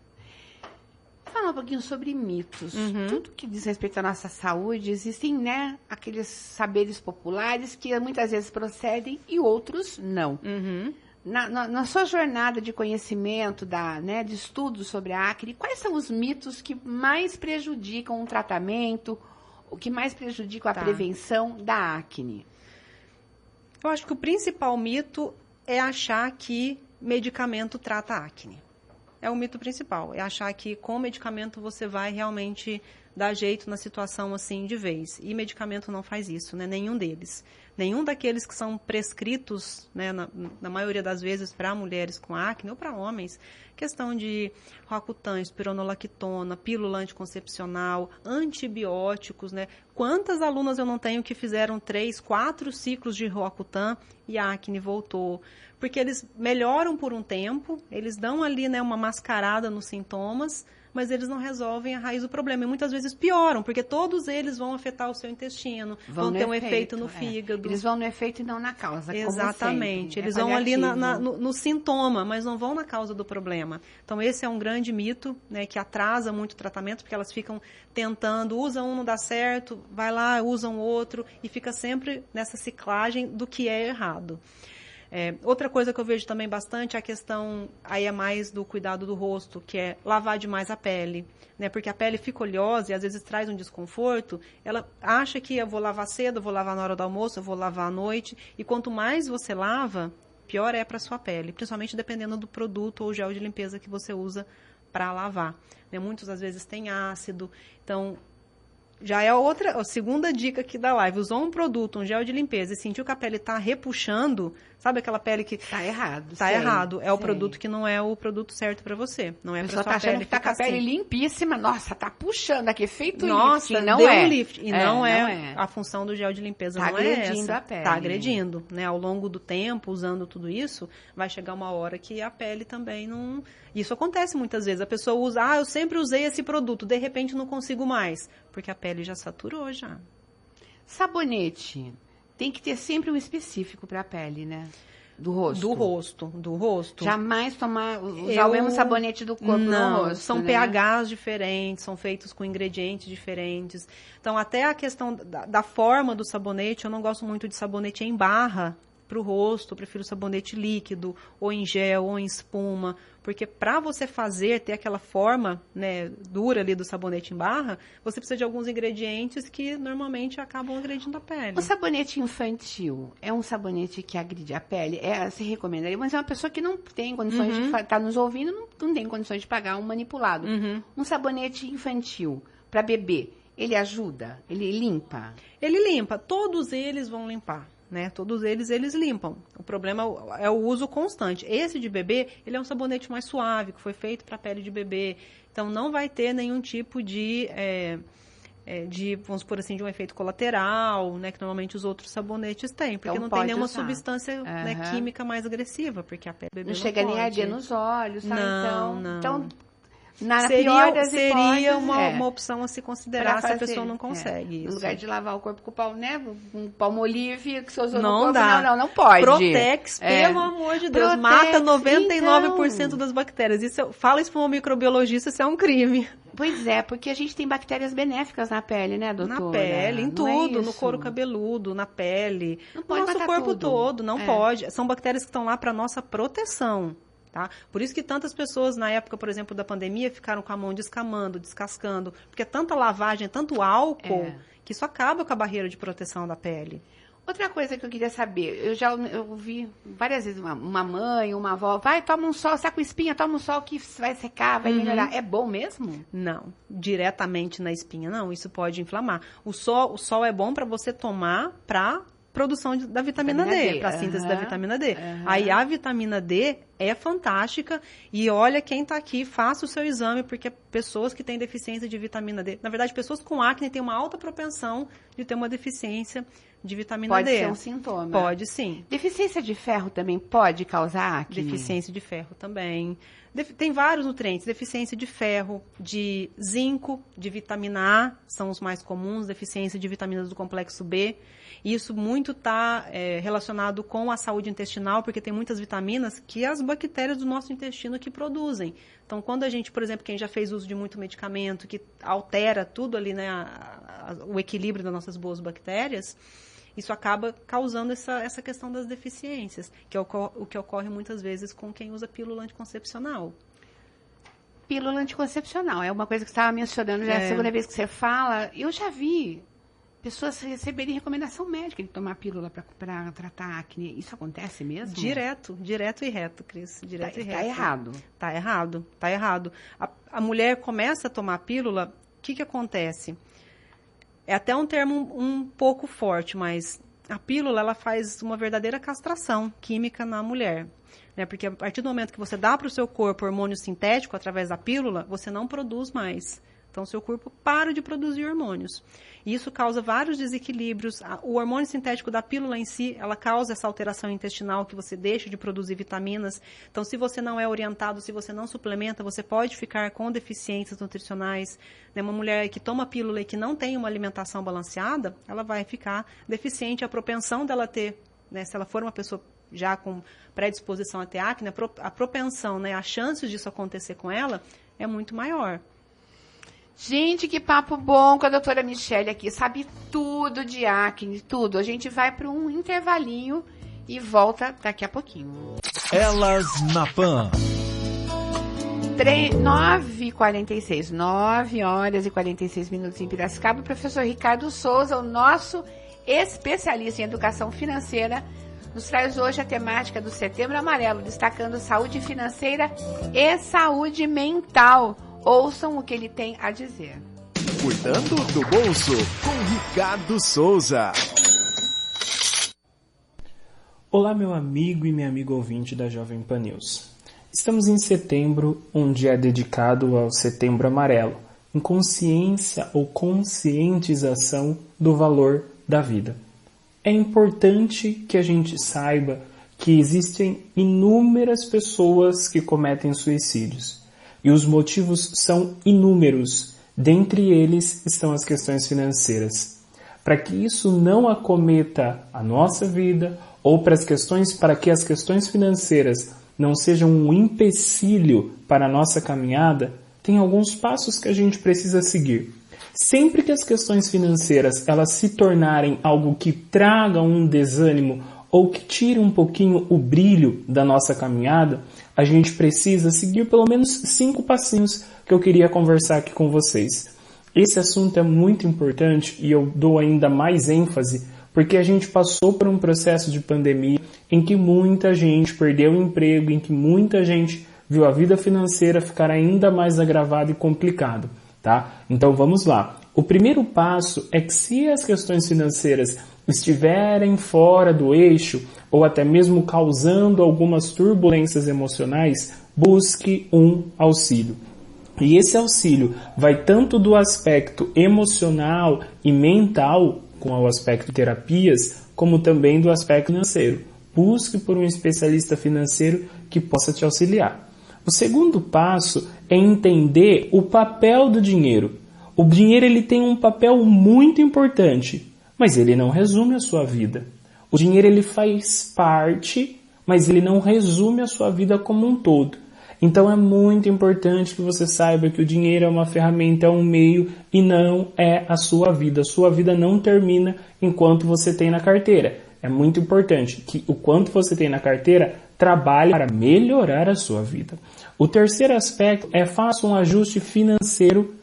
Speaker 3: Falar um pouquinho sobre mitos. Tudo que diz respeito à nossa saúde, existem, né, aqueles saberes populares que muitas vezes procedem e outros não. Na sua jornada de conhecimento, de estudos sobre a acne, quais são os mitos que mais prejudicam o tratamento, o que mais prejudicam a prevenção da acne?
Speaker 4: Eu acho que o principal mito é achar que medicamento trata a acne. É o mito principal, é achar que com medicamento você vai realmente dar jeito na situação assim de vez. E medicamento não faz isso, né? Nenhum deles. Nenhum daqueles que são prescritos, né, na maioria das vezes, para mulheres com acne ou para homens, questão de Roacutan, espironolactona, pílula anticoncepcional, antibióticos, né? Quantas alunas eu não tenho que fizeram 3, 4 ciclos de Roacutan e a acne voltou? Porque eles melhoram por um tempo, eles dão ali, né, uma mascarada nos sintomas, mas eles não resolvem a raiz do problema. E muitas vezes pioram, porque todos eles vão afetar o seu intestino, vão ter um efeito no fígado.
Speaker 3: Eles vão no efeito e não na causa.
Speaker 4: Exatamente. Eles vão ali no sintoma, mas não vão na causa do problema. Então, esse é um grande mito, né, que atrasa muito o tratamento, porque elas ficam tentando, usam um, não dá certo, vai lá, usam outro, e fica sempre nessa ciclagem do que é errado. Outra coisa que eu vejo também bastante é a questão, aí é mais do cuidado do rosto, que é lavar demais a pele, né? Porque a pele fica oleosa e às vezes traz um desconforto. Ela acha que eu vou lavar cedo, eu vou lavar na hora do almoço, eu vou lavar à noite. E quanto mais você lava, pior é para sua pele, principalmente dependendo do produto ou gel de limpeza que você usa para lavar, né? Muitos às vezes têm ácido, então já é a segunda dica aqui da live. Usou um produto, um gel de limpeza e sentiu que a pele está repuxando, sabe aquela pele que...
Speaker 3: Tá errado.
Speaker 4: Tá errado. É o produto que não é o produto certo para você. Não é para sua
Speaker 3: tá achando
Speaker 4: pele
Speaker 3: que tá com a pele
Speaker 4: assim.
Speaker 3: Limpíssima. Nossa, tá puxando aqui, feito
Speaker 4: Nossa,
Speaker 3: lift. Não
Speaker 4: deu
Speaker 3: é.
Speaker 4: um lift. E não é a função do gel de limpeza.
Speaker 3: Tá
Speaker 4: não é
Speaker 3: agredindo
Speaker 4: essa.
Speaker 3: a pele.
Speaker 4: Tá agredindo, né? Ao longo do tempo, usando tudo isso, vai chegar uma hora que a pele também não... Isso acontece muitas vezes. A pessoa usa, eu sempre usei esse produto, de repente não consigo mais. Porque a pele já saturou já.
Speaker 3: Sabonete. Tem que ter sempre um específico pra pele, né? Do rosto.
Speaker 4: Do rosto.
Speaker 3: Jamais usar o mesmo sabonete do corpo no rosto.
Speaker 4: São
Speaker 3: né?
Speaker 4: pHs diferentes, são feitos com ingredientes diferentes. Então, até a questão da forma do sabonete, eu não gosto muito de sabonete em barra para o rosto, eu prefiro sabonete líquido, ou em gel, ou em espuma, porque para você ter aquela forma, né, dura ali do sabonete em barra, você precisa de alguns ingredientes que normalmente acabam agredindo a pele.
Speaker 3: O sabonete infantil é um sabonete que agride a pele? Se recomendaria, mas é uma pessoa que não tem condições de estar nos ouvindo, não tem condições de pagar um manipulado. Um sabonete infantil para bebê, ele ajuda? Ele limpa?
Speaker 4: Ele limpa, todos eles vão limpar. Né? Todos eles limpam. O problema é o uso constante. Esse de bebê, ele é um sabonete mais suave, que foi feito para a pele de bebê. Então, não vai ter nenhum tipo de vamos supor assim, de um efeito colateral, né? Que normalmente os outros sabonetes têm. Porque
Speaker 3: então,
Speaker 4: não tem nenhuma substância né, química mais agressiva. Porque a pele do bebê
Speaker 3: não chega nem a arder nos olhos, sabe?
Speaker 4: Não.
Speaker 3: Então na pior das
Speaker 4: seria
Speaker 3: hipóteses,
Speaker 4: uma opção a se considerar se a pessoa não consegue.
Speaker 3: No lugar de lavar o corpo com pau, né? Um palmolive que você usou
Speaker 4: não
Speaker 3: no corpo,
Speaker 4: dá.
Speaker 3: Não pode.
Speaker 4: Protex, pelo amor de Deus, mata 99%
Speaker 3: então.
Speaker 4: das bactérias. Fala isso para um microbiologista, isso é um crime.
Speaker 3: Pois é, porque a gente tem bactérias benéficas na pele, né, doutora?
Speaker 4: Na pele, em tudo, no couro cabeludo, na pele,
Speaker 3: não pode
Speaker 4: no nosso corpo todo, não pode. São bactérias que estão lá para nossa proteção. Tá? Por isso que tantas pessoas, na época, por exemplo, da pandemia, ficaram com a mão descamando, descascando, porque é tanta lavagem, tanto álcool, que isso acaba com a barreira de proteção da pele.
Speaker 3: Outra coisa que eu queria saber, eu ouvi várias vezes uma mãe, uma avó, toma um sol, está com espinha, toma um sol que vai secar, vai melhorar. É bom mesmo?
Speaker 4: Não, diretamente na espinha, não, isso pode inflamar. O sol é bom para você tomar para produção da vitamina D, para a síntese da vitamina D. Aí a vitamina D é fantástica e olha quem está aqui, faça o seu exame, porque pessoas que têm deficiência de vitamina D, na verdade pessoas com acne têm uma alta propensão de ter uma deficiência de vitamina D.
Speaker 3: Pode ser um sintoma.
Speaker 4: Pode sim.
Speaker 3: Deficiência de ferro também pode causar acne?
Speaker 4: Deficiência de ferro também. Tem vários nutrientes, deficiência de ferro, de zinco, de vitamina A, são os mais comuns, deficiência de vitaminas do complexo B. Isso muito está relacionado com a saúde intestinal, porque tem muitas vitaminas que as bactérias do nosso intestino que produzem. Então, quando a gente, por exemplo, quem já fez uso de muito medicamento, que altera tudo ali, né, o equilíbrio das nossas boas bactérias, isso acaba causando essa questão das deficiências, que é o que ocorre muitas vezes com quem usa pílula anticoncepcional.
Speaker 3: Pílula anticoncepcional, é uma coisa que você estava mencionando, já é a segunda vez que você fala. Eu já vi pessoas receberem recomendação médica de tomar pílula para tratar acne. Isso acontece mesmo?
Speaker 4: Direto e reto, Cris. Direto e reto.
Speaker 3: Tá errado.
Speaker 4: Tá errado. A mulher começa a tomar pílula, o que acontece? É até um termo um pouco forte, mas a pílula ela faz uma verdadeira castração química na mulher. Né? Porque a partir do momento que você dá para o seu corpo hormônio sintético através da pílula, você não produz mais. Então, o seu corpo para de produzir hormônios. E isso causa vários desequilíbrios. O hormônio sintético da pílula em si, ela causa essa alteração intestinal que você deixa de produzir vitaminas. Então, se você não é orientado, se você não suplementa, você pode ficar com deficiências nutricionais. Né? Uma mulher que toma pílula e que não tem uma alimentação balanceada, ela vai ficar deficiente. A propensão dela ter, né, se ela for uma pessoa já com predisposição a ter acne, a propensão, né, as chances disso acontecer com ela é muito maior.
Speaker 3: Gente, que papo bom com a doutora Michele aqui. Sabe tudo de acne, tudo. A gente vai para um intervalinho e volta daqui a pouquinho.
Speaker 1: Elas na Pan.
Speaker 3: 9h46, 9 horas e 46 minutos em Piracicaba. O professor Ricardo Souza, o nosso especialista em educação financeira, nos traz hoje a temática do Setembro Amarelo, destacando saúde financeira e saúde mental. Ouçam o que ele tem a dizer.
Speaker 2: Cuidando do bolso, com Ricardo Souza.
Speaker 6: Olá, meu amigo e minha amiga ouvinte da Jovem Pan News. Estamos em setembro, um dia dedicado ao Setembro Amarelo, em consciência ou conscientização do valor da vida. É importante que a gente saiba que existem inúmeras pessoas que cometem suicídios. E os motivos são inúmeros. Dentre eles estão as questões financeiras. Para que isso não acometa a nossa vida, ou para que as questões financeiras não sejam um empecilho para a nossa caminhada, tem alguns passos que a gente precisa seguir. Sempre que as questões financeiras elas se tornarem algo que traga um desânimo ou que tire um pouquinho o brilho da nossa caminhada, a gente precisa seguir pelo menos 5 passinhos que eu queria conversar aqui com vocês. Esse assunto é muito importante e eu dou ainda mais ênfase porque a gente passou por um processo de pandemia em que muita gente perdeu o emprego, em que muita gente viu a vida financeira ficar ainda mais agravada e complicada, tá? Então vamos lá. O primeiro passo é que se as questões financeiras estiverem fora do eixo ou até mesmo causando algumas turbulências emocionais, busque um auxílio. E esse auxílio vai tanto do aspecto emocional e mental, com o aspecto terapias, como também do aspecto financeiro. Busque por um especialista financeiro que possa te auxiliar. O segundo passo é entender o papel do dinheiro. O dinheiro ele tem um papel muito importante, mas ele não resume a sua vida. O dinheiro ele faz parte, mas ele não resume a sua vida como um todo. Então é muito importante que você saiba que o dinheiro é uma ferramenta, é um meio e não é a sua vida. A sua vida não termina enquanto você tem na carteira. É muito importante que o quanto você tem na carteira trabalhe para melhorar a sua vida. O terceiro aspecto é faça um ajuste financeiro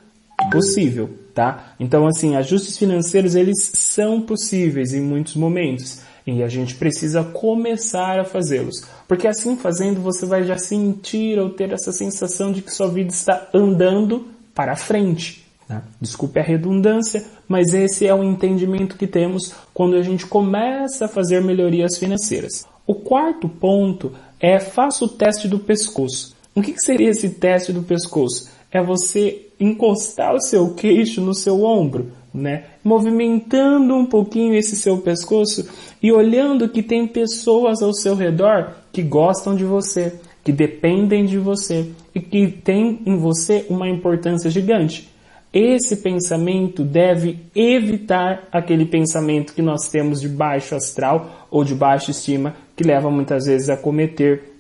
Speaker 6: possível, tá? Então assim, ajustes financeiros eles são possíveis em muitos momentos. E a gente precisa começar a fazê-los. Porque assim fazendo, você vai já sentir ou ter essa sensação de que sua vida está andando para frente. Né? Desculpe a redundância, mas esse é o entendimento que temos quando a gente começa a fazer melhorias financeiras. O quarto ponto é faça o teste do pescoço. O que seria esse teste do pescoço? É você encostar o seu queixo no seu ombro, né? Movimentando um pouquinho esse seu pescoço e olhando que tem pessoas ao seu redor que gostam de você, que dependem de você e que têm em você uma importância gigante. Esse pensamento deve evitar aquele pensamento que nós temos de baixo astral ou de baixa estima, que leva muitas vezes a cometer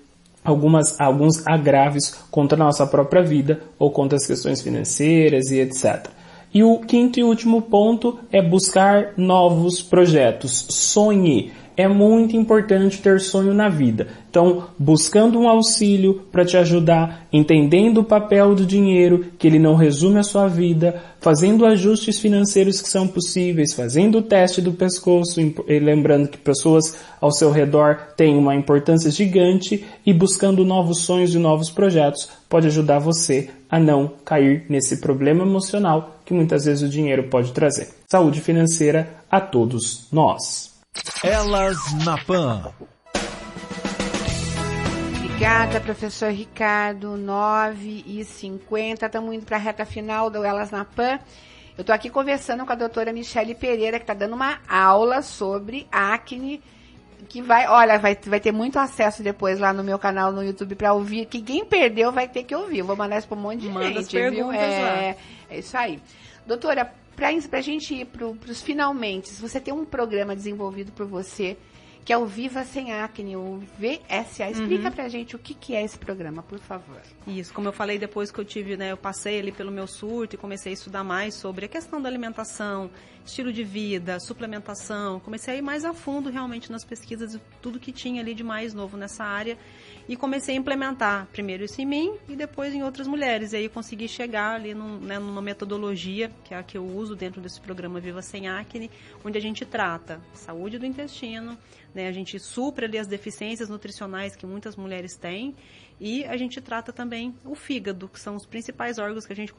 Speaker 6: alguns agraves contra a nossa própria vida ou contra as questões financeiras e etc. E o quinto e último ponto é buscar novos projetos. Sonhe. É muito importante ter sonho na vida. Então, buscando um auxílio para te ajudar, entendendo o papel do dinheiro, que ele não resume a sua vida, fazendo ajustes financeiros que são possíveis, fazendo o teste do pescoço, e lembrando que pessoas ao seu redor têm uma importância gigante, e buscando novos sonhos e novos projetos, pode ajudar você a não cair nesse problema emocional que muitas vezes o dinheiro pode trazer. Saúde financeira a todos nós.
Speaker 1: Elas na Pan.
Speaker 3: Obrigada, professor Ricardo. 9h50, estamos indo para a reta final do Elas na Pan. Eu estou aqui conversando com a doutora Michele Pereira, que está dando uma aula sobre acne, que vai ter muito acesso depois lá no meu canal no YouTube para ouvir, que quem perdeu vai ter que ouvir. Eu vou mandar isso para um monte de gente,
Speaker 4: as perguntas
Speaker 3: viu?
Speaker 4: lá.
Speaker 3: É isso aí. Doutora, pra gente ir pros finalmente, se você tem um programa desenvolvido por você, que é o Viva Sem Acne, o VSA. Explica pra gente o que é esse programa, por favor.
Speaker 4: Isso, como eu falei, depois que eu tive, né, eu passei ali pelo meu surto e comecei a estudar mais sobre a questão da alimentação, estilo de vida, suplementação, comecei a ir mais a fundo realmente nas pesquisas e tudo que tinha ali de mais novo nessa área e comecei a implementar primeiro isso em mim e depois em outras mulheres. E aí eu consegui chegar ali numa metodologia, que é a que eu uso dentro desse programa Viva Sem Acne, onde a gente trata saúde do intestino, né, a gente supre ali as deficiências nutricionais que muitas mulheres têm e a gente trata também o fígado, que são os principais órgãos que a gente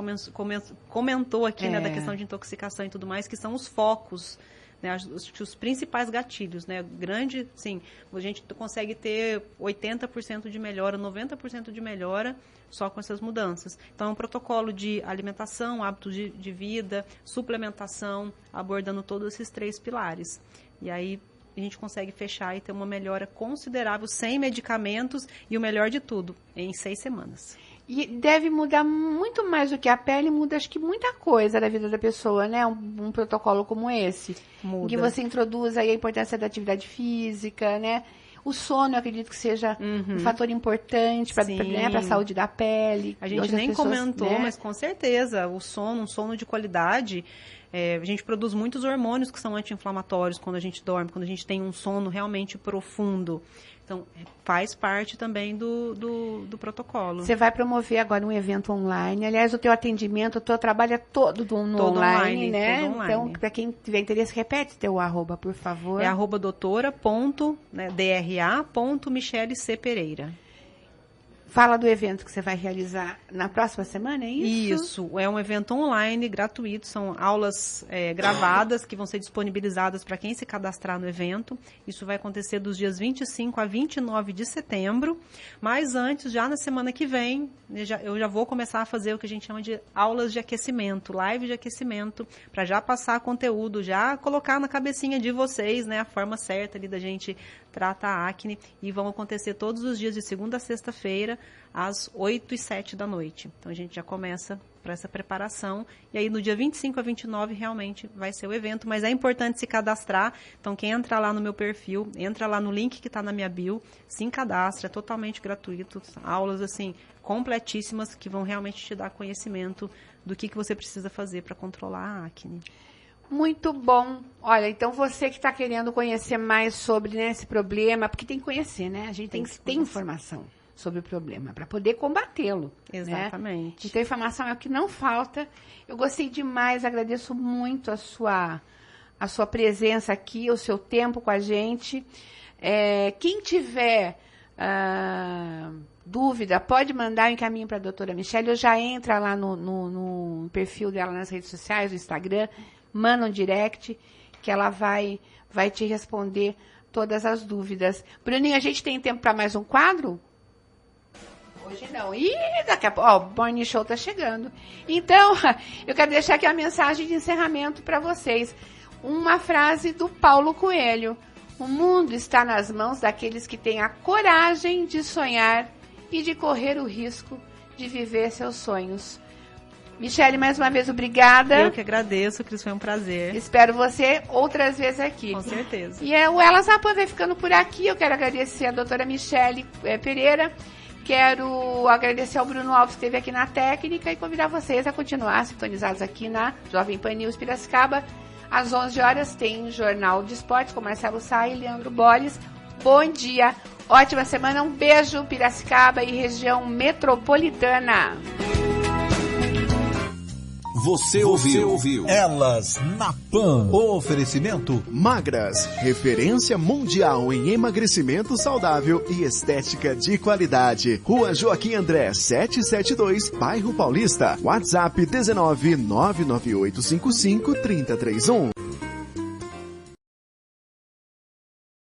Speaker 4: comentou aqui, né, da questão de intoxicação e tudo mais, que são os focos, né, os principais gatilhos, né, grande, sim, a gente consegue ter 80% de melhora, 90% de melhora só com essas mudanças. Então, é um protocolo de alimentação, hábitos de vida, suplementação, abordando todos esses 3 pilares. E aí, a gente consegue fechar e ter uma melhora considerável, sem medicamentos e o melhor de tudo, em 6 semanas.
Speaker 3: E deve mudar muito mais do que a pele, muda acho que muita coisa da vida da pessoa, né? Um protocolo como esse.
Speaker 4: Muda.
Speaker 3: Em que você introduz aí a importância da atividade física, né? O sono, eu acredito que seja um fator importante para a saúde da pele.
Speaker 4: A gente nem comentou, né? Mas com certeza, o sono, um sono de qualidade, a gente produz muitos hormônios que são anti-inflamatórios quando a gente dorme, quando a gente tem um sono realmente profundo. Então, faz parte também do protocolo.
Speaker 3: Você vai promover agora um evento online. Aliás, o teu atendimento, o teu trabalho é todo online, né?
Speaker 4: Todo online.
Speaker 3: Então, para quem tiver interesse, repete teu arroba, por favor.
Speaker 4: É doutora.Michele C. Pereira.
Speaker 3: Fala do evento que você vai realizar na próxima semana, é isso?
Speaker 4: Isso, é um evento online, gratuito, são aulas gravadas que vão ser disponibilizadas para quem se cadastrar no evento. Isso vai acontecer dos dias 25 a 29 de setembro, mas antes, já na semana que vem, eu já vou começar a fazer o que a gente chama de aulas de aquecimento, live de aquecimento, para já passar conteúdo, já colocar na cabecinha de vocês, né, a forma certa ali da gente tratar a acne, e vão acontecer todos os dias de segunda a sexta-feira, às 8 e 7 da noite. Então, a gente já começa para essa preparação. E aí, no dia 25 a 29, realmente vai ser o evento. Mas é importante se cadastrar. Então, quem entrar lá no meu perfil, entra lá no link que está na minha bio, se cadastra, é totalmente gratuito. Aulas, assim, completíssimas, que vão realmente te dar conhecimento do que você precisa fazer para controlar a acne.
Speaker 3: Muito bom. Olha, então você que está querendo conhecer mais sobre, né, esse problema, porque tem que conhecer, né? A gente tem que ter informação sobre o problema para poder combatê-lo.
Speaker 4: Exatamente.
Speaker 3: Né? Então, informação é o que não falta. Eu gostei demais, agradeço muito a sua presença aqui, o seu tempo com a gente. Quem tiver dúvida, pode mandar um encaminho para a doutora Michele, ou já entra lá no perfil dela nas redes sociais, no Instagram, manda um direct, que ela vai te responder todas as dúvidas. Bruninho, a gente tem tempo para mais um quadro? Hoje não. E daqui a pouco, o Morning Show está chegando. Então, eu quero deixar aqui a mensagem de encerramento para vocês. Uma frase do Paulo Coelho. O mundo está nas mãos daqueles que têm a coragem de sonhar e de correr o risco de viver seus sonhos. Michele, mais uma vez, obrigada.
Speaker 4: Eu que agradeço, Cris, foi um prazer.
Speaker 3: Espero você outras vezes aqui.
Speaker 4: Com certeza.
Speaker 3: E o Elas na Pan vai ficando por aqui. Eu quero agradecer a doutora Michele Pereira. Quero agradecer ao Bruno Alves, que esteve aqui na técnica, e convidar vocês a continuar sintonizados aqui na Jovem Pan News Piracicaba. Às 11 horas tem Jornal de Esportes com Marcelo Sá e Leandro Bolles. Bom dia, ótima semana, um beijo, Piracicaba e região metropolitana.
Speaker 1: Você ouviu Elas na Pan. Oferecimento
Speaker 2: Magras, referência mundial em emagrecimento saudável e estética de qualidade. Rua Joaquim André, 772, Bairro Paulista. WhatsApp 19 99855 3031.